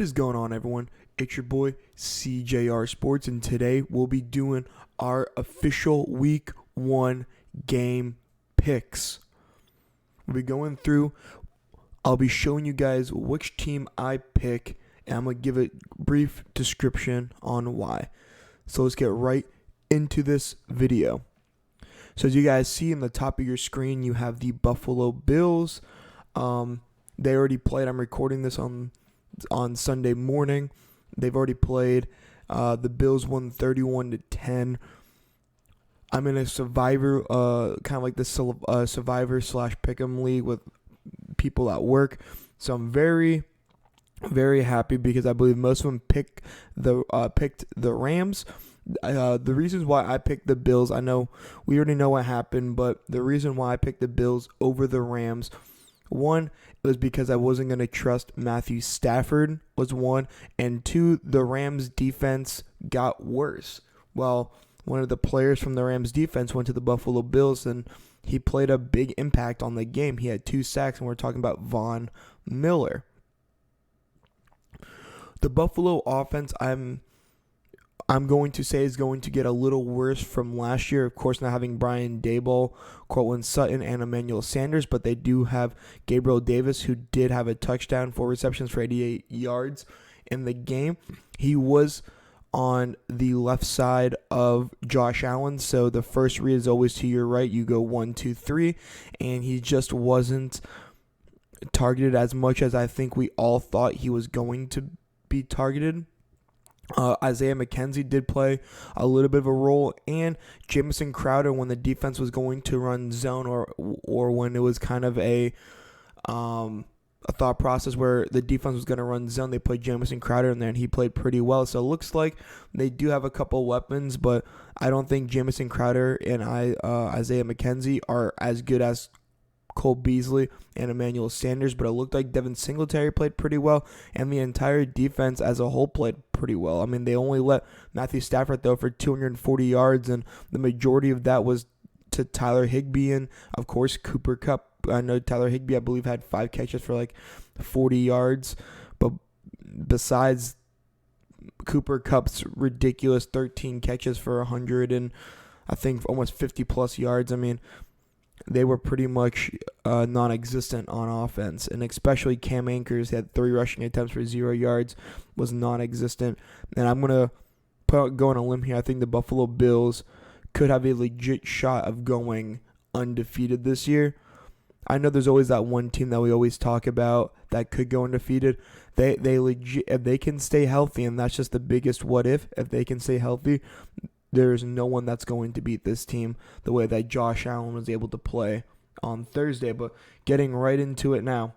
What is going on, everyone? It's your boy CJR Sports, and today we'll be doing our official Week 1 game picks. We'll be going through, I'll be showing you guys which team I pick, and I'm going to give a brief description on why. So let's get right into this video. So as you guys see in the top of your screen, you have the Buffalo Bills. They already played. I'm recording this on Sunday morning. They've already played. The Bills won 31-10. I'm in a survivor, kind of like the survivor / pick'em league with people at work. So I'm very, very happy because I believe most of them picked the Rams. The reasons why I picked the Bills, I know we already know what happened, but the reason why I picked the Bills over the Rams, one, it was because I wasn't going to trust Matthew Stafford, was one. And two, the Rams defense got worse. Well, one of the players from the Rams defense went to the Buffalo Bills, and he played a big impact on the game. He had 2 sacks, and we're talking about Von Miller. The Buffalo offense, I'm going to say is going to get a little worse from last year. Of course, not having Brian Daboll, Cortland Sutton, and Emmanuel Sanders, but they do have Gabriel Davis, who did have a touchdown, 4 receptions for 88 yards in the game. He was on the left side of Josh Allen, so the first read is always to your right. You go 1, 2, 3, and he just wasn't targeted as much as I think we all thought he was going to be targeted. Isaiah McKenzie did play a little bit of a role, and Jamison Crowder when the defense was going to run zone or when it was kind of a thought process where the defense was going to run zone, they played Jamison Crowder in there, and he played pretty well. So it looks like they do have a couple weapons, but I don't think Jamison Crowder and Isaiah McKenzie are as good as Cole Beasley and Emmanuel Sanders, but it looked like Devin Singletary played pretty well, and the entire defense as a whole played pretty well. I mean, they only let Matthew Stafford throw for 240 yards, and the majority of that was to Tyler Higbee and, of course, Cooper Kupp. I know Tyler Higbee, I believe, had 5 catches for like 40 yards, but besides Cooper Kupp's ridiculous 13 catches for 100 and I think almost 50-plus yards, I mean, they were pretty much non-existent on offense, and especially Cam Akers had 3 rushing attempts for 0 yards, was non-existent. And I'm going to go on a limb here. I think the Buffalo Bills could have a legit shot of going undefeated this year. I know there's always that one team that we always talk about that could go undefeated. They legit, if they can stay healthy, and that's just the biggest what if they can stay healthy, there's no one that's going to beat this team the way that Josh Allen was able to play on Thursday. But getting right into it now,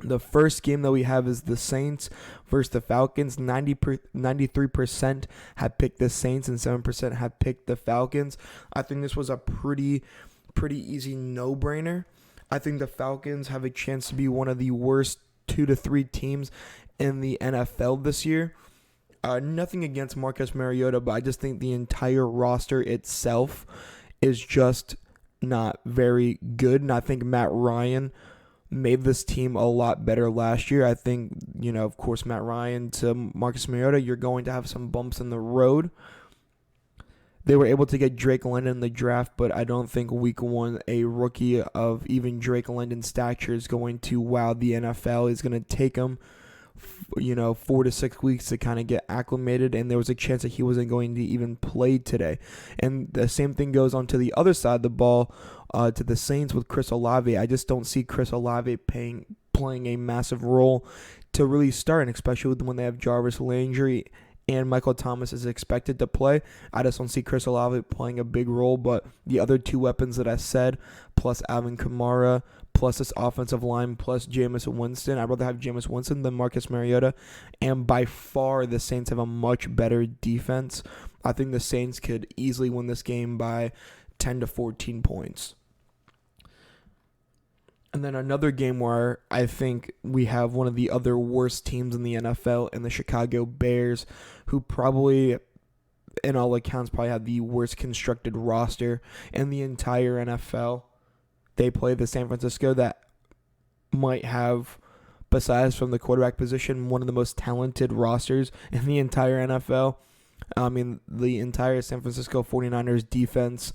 the first game that we have is the Saints versus the Falcons. 93% had picked the Saints and 7% had picked the Falcons. I think this was a pretty easy no-brainer. I think the Falcons have a chance to be one of the worst 2 to 3 teams in the NFL this year. Nothing against Marcus Mariota, but I just think the entire roster itself is just not very good. And I think Matt Ryan made this team a lot better last year. I think, of course, Matt Ryan to Marcus Mariota, you're going to have some bumps in the road. They were able to get Drake London in the draft, but I don't think week 1, a rookie of even Drake London's stature is going to wow the NFL. It's going to take him 4 to 6 weeks to kind of get acclimated, and there was a chance that he wasn't going to even play today. And the same thing goes on to the other side of the ball, to the Saints with Chris Olave. I just don't see Chris Olave playing a massive role to really start, and especially when they have Jarvis Landry and Michael Thomas is expected to play. I just don't see Chris Olave playing a big role, but the other 2 weapons that I said, plus Alvin Kamara, plus this offensive line, plus Jameis Winston. I'd rather have Jameis Winston than Marcus Mariota, and by far the Saints have a much better defense. I think the Saints could easily win this game by 10 to 14 points. And then another game where I think we have one of the other worst teams in the NFL in the Chicago Bears, who probably, in all accounts, probably have the worst constructed roster in the entire NFL. They play the San Francisco that might have besides from the quarterback position, one of the most talented rosters in the entire NFL. I mean, the entire San Francisco 49ers defense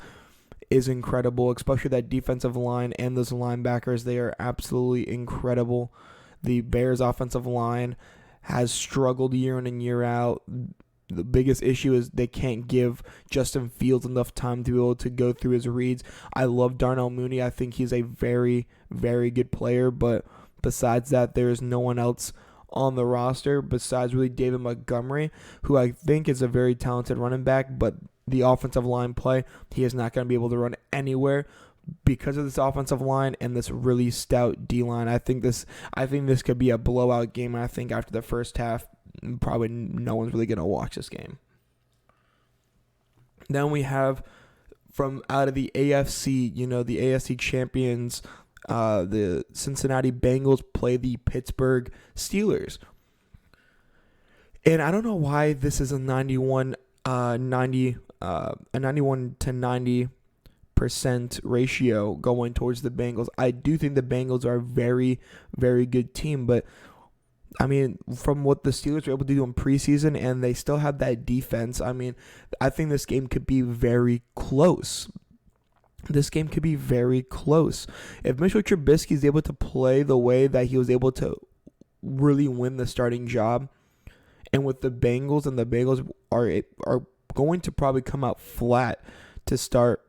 is incredible, especially that defensive line and those linebackers. They are absolutely incredible. The Bears' offensive line has struggled year in and year out. The biggest issue is they can't give Justin Fields enough time to be able to go through his reads. I love Darnell Mooney. I think he's a very, very good player, but besides that, there is no one else on the roster besides really David Montgomery, who I think is a very talented running back, but the offensive line play, he is not going to be able to run anywhere because of this offensive line and this really stout D-line. I think this could be a blowout game, and I think after the first half, probably no one's really going to watch this game. Then we have from out of the AFC, the AFC champions, the Cincinnati Bengals play the Pittsburgh Steelers. And I don't know why this is a 91 to 90% ratio going towards the Bengals. I do think the Bengals are a very, very good team, but I mean, from what the Steelers were able to do in preseason, and they still have that defense, I mean, I think this game could be very close. This game could be very close. If Mitchell Trubisky is able to play the way that he was able to really win the starting job, and with the Bengals, and the Bengals are going to probably come out flat to start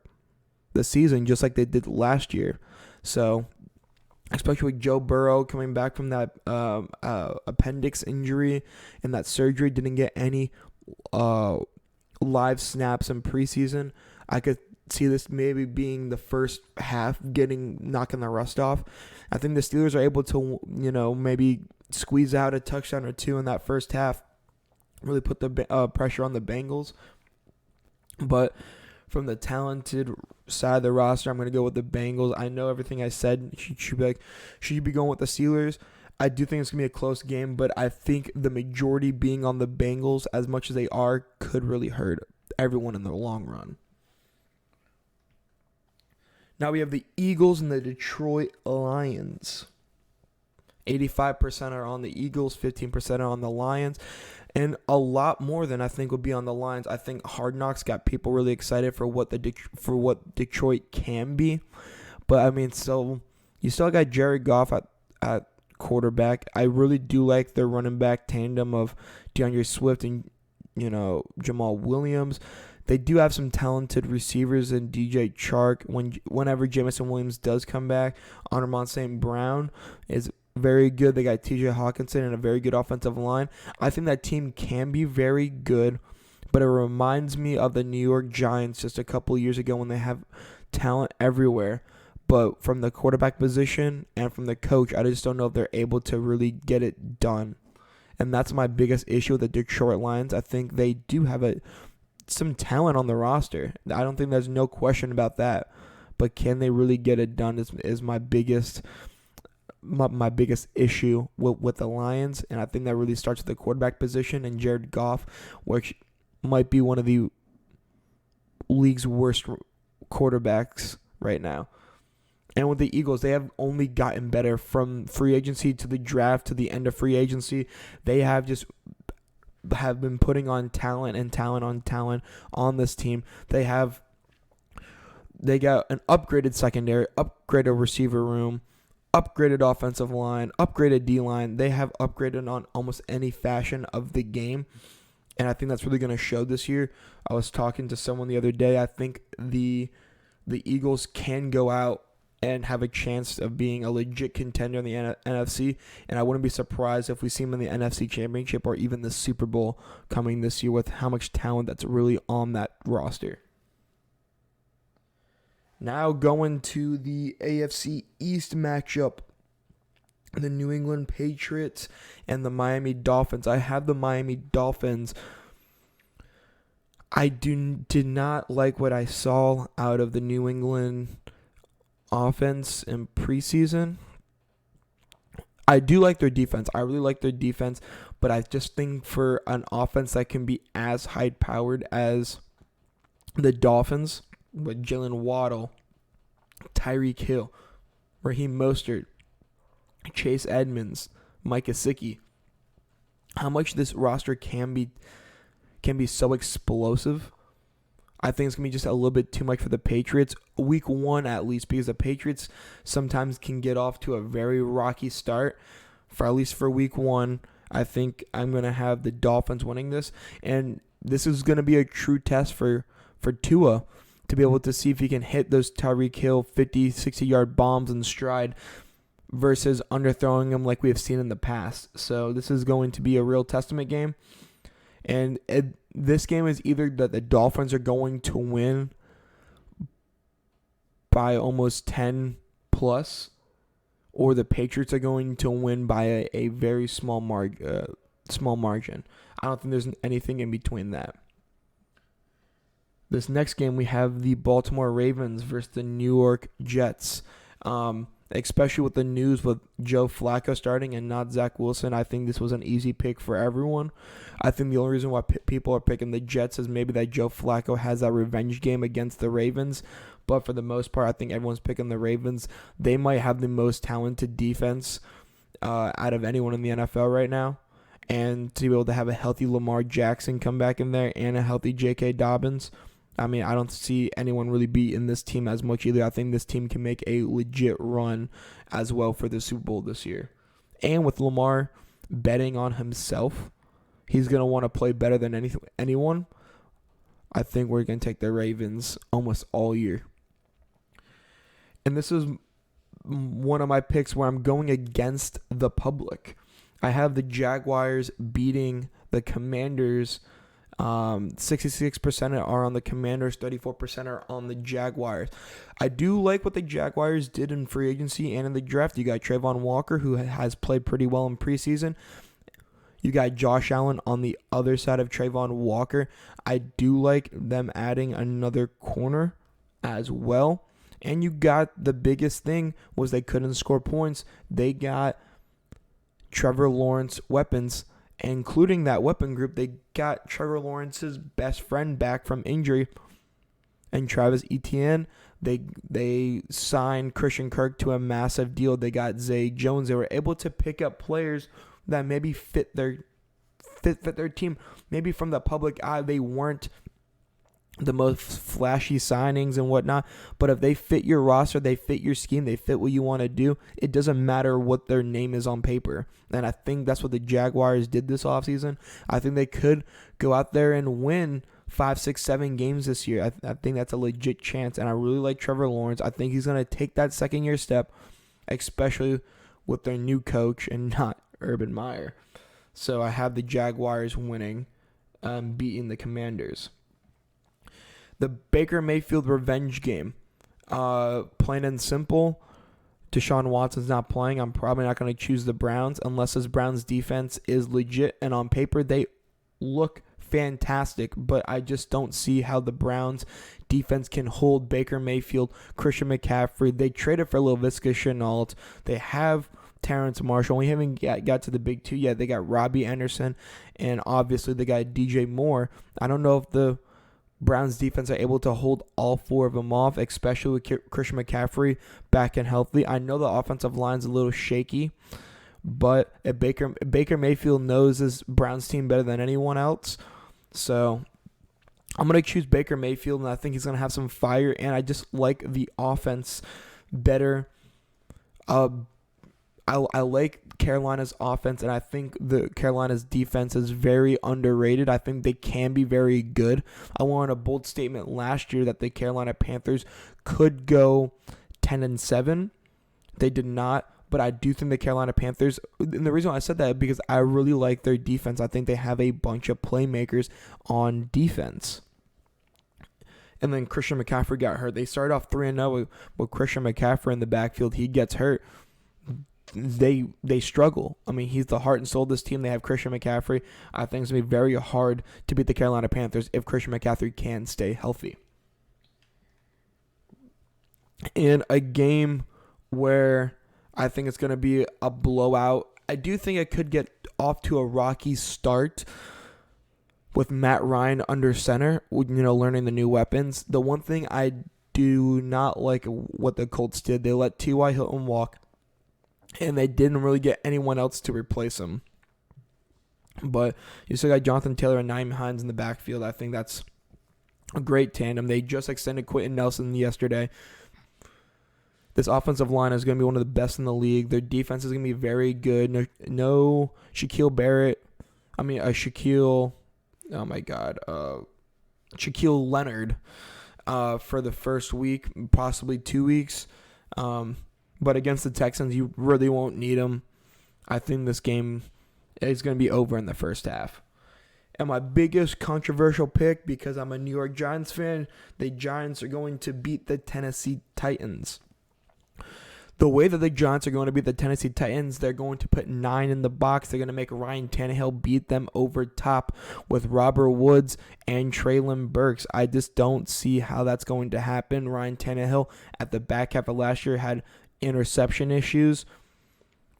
the season, just like they did last year. So, especially with Joe Burrow coming back from that appendix injury and that surgery, didn't get any live snaps in preseason. I could see this maybe being the first half knocking the rust off. I think the Steelers are able to, maybe squeeze out a touchdown or two in that first half, really put the pressure on the Bengals. But from the talented side of the roster, I'm going to go with the Bengals. I know everything I said should be going with the Steelers. I do think it's going to be a close game, but I think the majority being on the Bengals, as much as they are, could really hurt everyone in the long run. Now we have the Eagles and the Detroit Lions. 85% are on the Eagles, 15% are on the Lions, and a lot more than I think would be on the Lions. I think Hard Knocks got people really excited for what Detroit can be. But I mean, so you still got Jared Goff at quarterback. I really do like their running back tandem of DeAndre Swift and Jamal Williams. They do have some talented receivers in DJ Chark. Whenever Jamison Williams does come back, Amon St. Brown is very good. They got TJ Hawkinson and a very good offensive line. I think that team can be very good, but it reminds me of the New York Giants just a couple of years ago when they have talent everywhere. But from the quarterback position and from the coach, I just don't know if they're able to really get it done. And that's my biggest issue with the Detroit Lions. I think they do have some talent on the roster. I don't think there's no question about that. But can they really get it done is my biggest issue with the Lions. And I think that really starts with the quarterback position and Jared Goff, which might be one of the league's worst quarterbacks right now. And with the Eagles, they have only gotten better from free agency to the draft to the end of free agency. They have been putting on talent and talent on talent on this team. They got an upgraded secondary, upgraded receiver room, upgraded offensive line, upgraded D-line. They have upgraded on almost any fashion of the game, and I think that's really going to show this year. I was talking to someone the other day. I think the Eagles can go out and have a chance of being a legit contender in the NFC, and I wouldn't be surprised if we see them in the NFC Championship or even the Super Bowl coming this year with how much talent that's really on that roster. Now going to the AFC East matchup, the New England Patriots and the Miami Dolphins. I have the Miami Dolphins. I did not like what I saw out of the New England offense in preseason. I do like their defense. I really like their defense, but I just think for an offense that can be as high-powered as the Dolphins, with Jalen Waddle, Tyreek Hill, Raheem Mostert, Chase Edmonds, Mike Gesicki. How much this roster can be so explosive. I think it's going to be just a little bit too much for the Patriots. Week 1 at least, because the Patriots sometimes can get off to a very rocky start. At least for week 1, I think I'm going to have the Dolphins winning this. And this is going to be a true test for Tua to be able to see if he can hit those Tyreek Hill 50, 60-yard bombs in stride versus underthrowing them like we have seen in the past. So this is going to be a real testament game. And this game is either that the Dolphins are going to win by almost 10 plus, or the Patriots are going to win by a very small margin. I don't think there's anything in between that. This next game, we have the Baltimore Ravens versus the New York Jets. Especially with the news with Joe Flacco starting and not Zach Wilson, I think this was an easy pick for everyone. I think the only reason why people are picking the Jets is maybe that Joe Flacco has that revenge game against the Ravens. But for the most part, I think everyone's picking the Ravens. They might have the most talented defense out of anyone in the NFL right now. And to be able to have a healthy Lamar Jackson come back in there and a healthy J.K. Dobbins, I mean, I don't see anyone really beating this team as much either. I think this team can make a legit run as well for the Super Bowl this year. And with Lamar betting on himself, he's going to want to play better than anyone. I think we're going to take the Ravens almost all year. And this is one of my picks where I'm going against the public. I have the Jaguars beating the Commanders. 66% are on the Commanders, 34% are on the Jaguars. I do like what the Jaguars did in free agency and in the draft. You got Trayvon Walker, who has played pretty well in preseason. You got Josh Allen on the other side of Trayvon Walker. I do like them adding another corner as well. And you got the biggest thing was they couldn't score points. They got Trevor Lawrence weapons. Including that weapon group, they got Trevor Lawrence's best friend back from injury, and Travis Etienne. They signed Christian Kirk to a massive deal. They got Zay Jones. They were able to pick up players that maybe fit their team. Maybe from the public eye, they weren't the most flashy signings and whatnot, but if they fit your roster, they fit your scheme, they fit what you want to do, it doesn't matter what their name is on paper. And I think that's what the Jaguars did this offseason. I think they could go out there and win 5, 6, 7 games this year. I think that's a legit chance, and I really like Trevor Lawrence. I think he's going to take that second-year step, especially with their new coach and not Urban Meyer. So I have the Jaguars winning, beating the Commanders. The Baker Mayfield revenge game. Plain and simple, Deshaun Watson's not playing. I'm probably not going to choose the Browns unless this Browns defense is legit. And on paper, they look fantastic. But I just don't see how the Browns defense can hold Baker Mayfield, Christian McCaffrey. They traded for Laviska Shenault. They have Terrence Marshall. We haven't got to the big two yet. They got Robbie Anderson. And obviously, they got DJ Moore. I don't know if the Browns defense are able to hold all 4 of them off, especially with Christian McCaffrey back and healthy. I know the offensive line's a little shaky, but Baker Mayfield knows this Browns team better than anyone else. So I'm going to choose Baker Mayfield, and I think he's going to have some fire, and I just like the offense better. I like Carolina's offense, and I think the Carolina's defense is very underrated. I think they can be very good. I went on a bold statement last year that the Carolina Panthers could go 10-7. They did not, but I do think the Carolina Panthers, and the reason why I said that is because I really like their defense. I think they have a bunch of playmakers on defense. And then Christian McCaffrey got hurt. They started off 3-0 with Christian McCaffrey in the backfield. He gets hurt. They struggle. I mean, he's the heart and soul of this team. They have Christian McCaffrey. I think it's going to be very hard to beat the Carolina Panthers if Christian McCaffrey can stay healthy. In a game where I think it's going to be a blowout, I do think it could get off to a rocky start with Matt Ryan under center, learning the new weapons. The one thing I do not like what the Colts did, they let T.Y. Hilton walk. and they didn't really get anyone else to replace him. But you still got Jonathan Taylor and Nyheim Hines in the backfield. I think that's a great tandem. They just extended Quentin Nelson yesterday. This offensive line is going to be one of the best in the league. Their defense is going to be very good. No Shaquille Barrett. Shaquille Leonard for the first week, possibly 2 weeks. But against the Texans, you really won't need him. I think this game is going to be over in the first half. And my biggest controversial pick, because I'm a New York Giants fan, the Giants are going to beat the Tennessee Titans. The way that the Giants are going to beat the Tennessee Titans, they're going to put 9 in the box. They're going to make Ryan Tannehill beat them over top with Robert Woods and Treylon Burks. I just don't see how that's going to happen. Ryan Tannehill at the back half of last year had interception issues.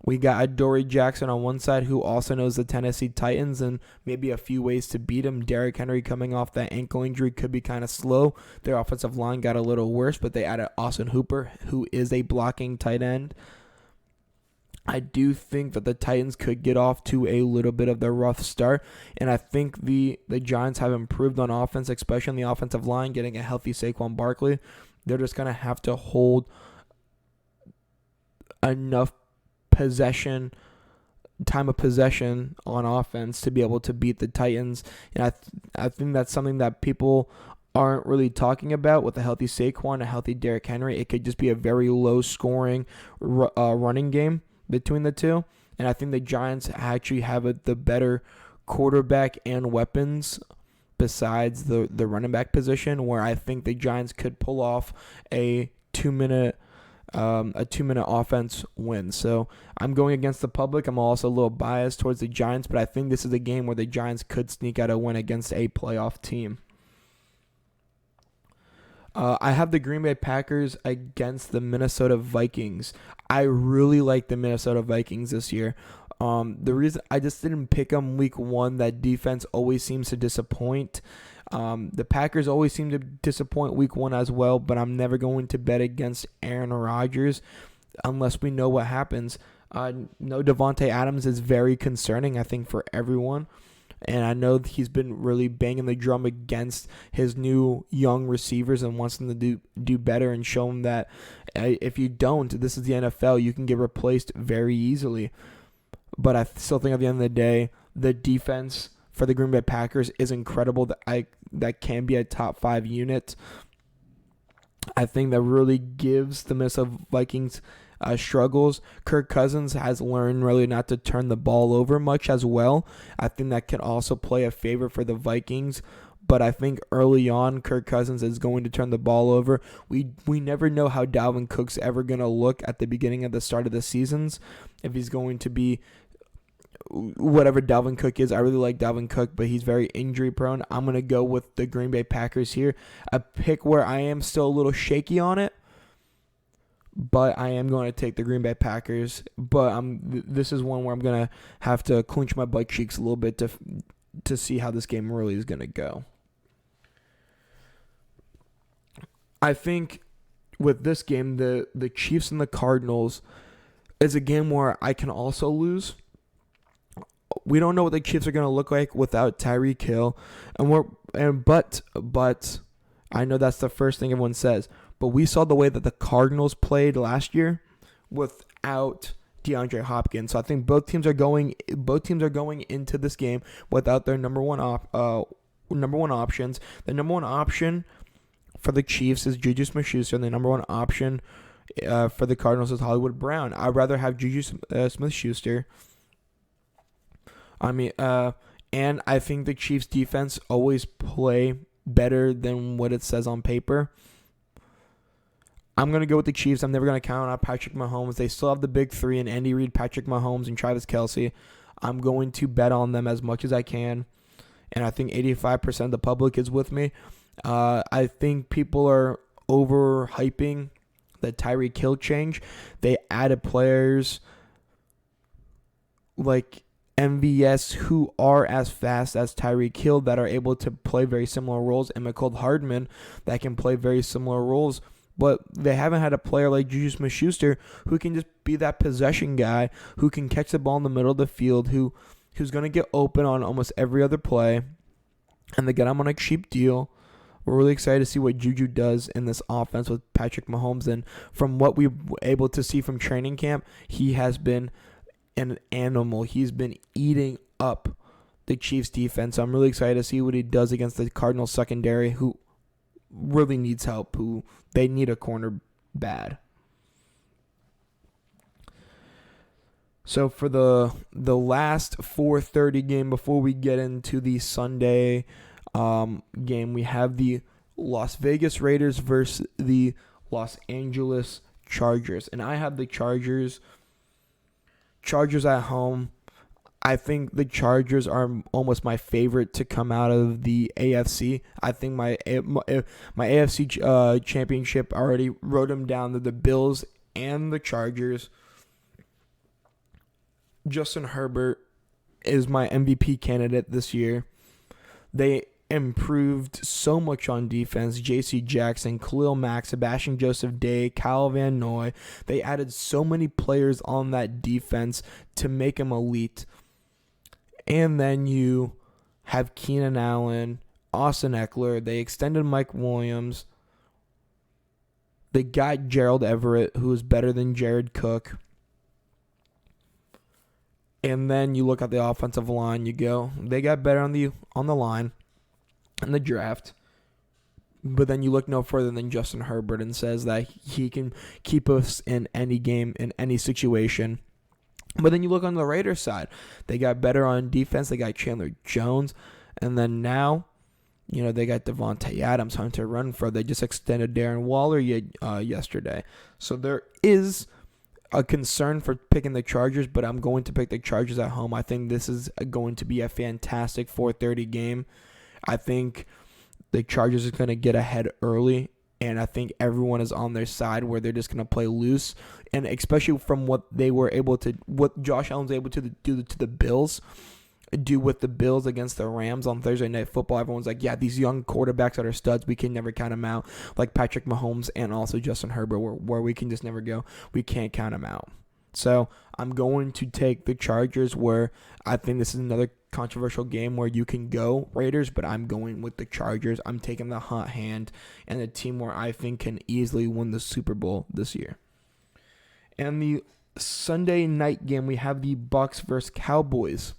We got Adoree Jackson on one side, who also knows the Tennessee Titans and maybe a few ways to beat him. Derrick Henry coming off that ankle injury could be kind of slow. Their offensive line got a little worse, but they added Austin Hooper, who is a blocking tight end. I do think that the Titans could get off to a little bit of the rough start, and I think the Giants have improved on offense, especially on the offensive line, getting a healthy Saquon Barkley. They're just going to have to hold enough time of possession on offense to be able to beat the Titans. And I think that's something that people aren't really talking about. With a healthy Saquon, a healthy Derrick Henry, it could just be a very low scoring running game between the two. And I think the Giants actually have the better quarterback and weapons besides the running back position, where I think the Giants could pull off a 2-minute offense win. So I'm going against the public. I'm also a little biased towards the Giants, but I think this is a game where the Giants could sneak out a win against a playoff team. I have the Green Bay Packers against the Minnesota Vikings. I really like the Minnesota Vikings this year. The reason I just didn't pick them week 1, that defense always seems to disappoint. The Packers always seem to disappoint week 1 as well, but I'm never going to bet against Aaron Rodgers unless we know what happens. No, Devontae Adams is very concerning, I think, for everyone. And I know he's been really banging the drum against his new young receivers and wants them to do better and show them that if you don't, this is the NFL, you can get replaced very easily. But I still think at the end of the day, the defense for the Green Bay Packers is incredible. That can be a top 5 unit. I think that really gives the Minnesota Vikings struggles. Kirk Cousins has learned really not to turn the ball over much as well. I think that can also play a favor for the Vikings. But I think early on, Kirk Cousins is going to turn the ball over. We never know how Dalvin Cook's ever going to look at the beginning of the start of the seasons. If he's going to be whatever Dalvin Cook is. I really like Dalvin Cook, but he's very injury prone. I'm going to go with the Green Bay Packers here. A pick where I am still a little shaky on it, but I am going to take the Green Bay Packers. But this is one where I'm going to have to clench my butt cheeks a little bit to see how this game really is going to go. I think with this game, the Chiefs and the Cardinals is a game where I can also lose. We don't know what the Chiefs are going to look like without Tyreek Hill, but I know that's the first thing everyone says. But we saw the way that the Cardinals played last year without DeAndre Hopkins. So I think both teams are going into this game without their number one options. The number one option for the Chiefs is Juju Smith-Schuster, and the number one option for the Cardinals is Hollywood Brown. I'd rather have Juju Smith-Schuster. And I think the Chiefs' defense always play better than what it says on paper. I'm going to go with the Chiefs. I'm never going to count out Patrick Mahomes. They still have the big three in Andy Reid, Patrick Mahomes, and Travis Kelce. I'm going to bet on them as much as I can, and I think 85% of the public is with me. I think people are overhyping the Tyreek Hill change. They added players like MVS who are as fast as Tyreek Hill that are able to play very similar roles, and McCall Hardman that can play very similar roles. But they haven't had a player like Juju Smith-Schuster who can just be that possession guy, who can catch the ball in the middle of the field, who's going to get open on almost every other play. And they got him on a cheap deal. We're really excited to see what Juju does in this offense with Patrick Mahomes. And from what we were able to see from training camp, he has been an animal. He's been eating up the Chiefs defense. So I'm really excited to see what he does against the Cardinals secondary, who really needs help, who they need a corner bad. So for the last 4:30 game before we get into the Sunday game, we have the Las Vegas Raiders versus the Los Angeles Chargers. And I have the Chargers at home. I think the Chargers are almost my favorite to come out of the AFC. I think my AFC championship already wrote them down to the Bills and the Chargers. Justin Herbert is my MVP candidate this year. They improved so much on defense. J.C. Jackson, Khalil Mack, Sebastian Joseph Day, Kyle Van Noy. They added so many players on that defense to make them elite. And then you have Keenan Allen, Austin Eckler. They extended Mike Williams. They got Gerald Everett, who is better than Jared Cook. And then you look at the offensive line. They got better on the line in the draft. But then you look no further than Justin Herbert and says that he can keep us in any game, in any situation. But then you look on the Raiders side. They got better on defense. They got Chandler Jones. And then now, they got Devontae Adams, Hunter Renfrow. They just extended Darren Waller yesterday. So there is a concern for picking the Chargers, but I'm going to pick the Chargers at home. I think this is going to be a fantastic 4:30 game. I think the Chargers are going to get ahead early, and I think everyone is on their side where they're just going to play loose. And especially from what Josh Allen was able to do to the Bills, do with the Bills against the Rams on Thursday Night Football. Everyone's like, yeah, these young quarterbacks that are studs, we can never count them out. Like Patrick Mahomes and also Justin Herbert, where we can just never go. We can't count them out. So I'm going to take the Chargers, where I think this is another controversial game where you can go Raiders, but I'm going with the Chargers. I'm taking the hot hand and the team where I think can easily win the Super Bowl this year. And the Sunday night game, we have the Bucs versus Cowboys.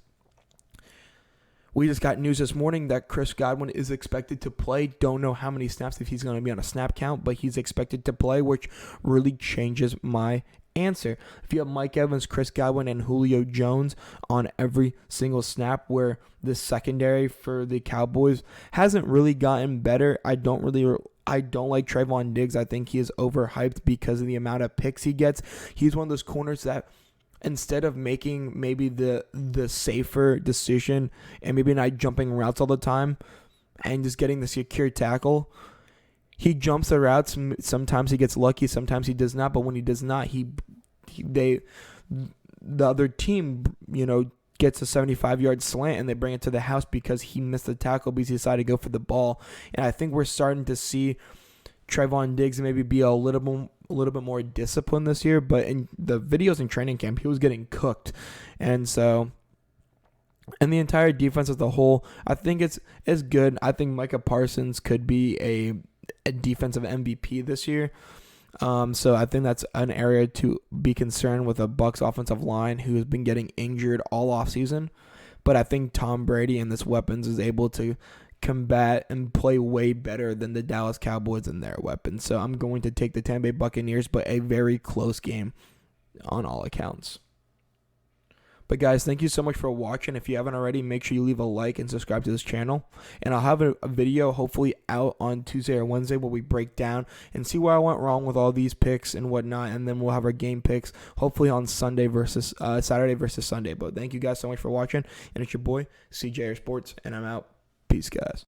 We just got news this morning that Chris Godwin is expected to play. Don't know how many snaps, if he's going to be on a snap count, but he's expected to play, which really changes my answer. If you have Mike Evans, Chris Godwin, and Julio Jones on every single snap, where the secondary for the Cowboys hasn't really gotten better. I don't like Trayvon Diggs. I think he is overhyped because of the amount of picks he gets. He's one of those corners that, instead of making maybe the safer decision and maybe not jumping routes all the time and just getting the secure tackle, he jumps the routes. Sometimes he gets lucky, sometimes he does not. But when he does not, the other team, gets a 75-yard slant and they bring it to the house because he missed the tackle because he decided to go for the ball. And I think we're starting to see Trayvon Diggs maybe be a little bit more disciplined this year, but in the videos in training camp, he was getting cooked. And so, and the entire defense as a whole, I think it's good. I think Micah Parsons could be a defensive MVP this year. So I think that's an area to be concerned with a Bucs offensive line who has been getting injured all offseason. But I think Tom Brady and this weapons is able to combat and play way better than the Dallas Cowboys and their weapons. So I'm going to take the Tampa Bay Buccaneers, but a very close game on all accounts. But guys, thank you so much for watching. If you haven't already, make sure you leave a like and subscribe to this channel. And I'll have a video hopefully out on Tuesday or Wednesday where we break down and see where I went wrong with all these picks and whatnot. And then we'll have our game picks hopefully on Saturday versus Sunday. But thank you guys so much for watching. And it's your boy, CJR Sports, and I'm out. Peace, guys.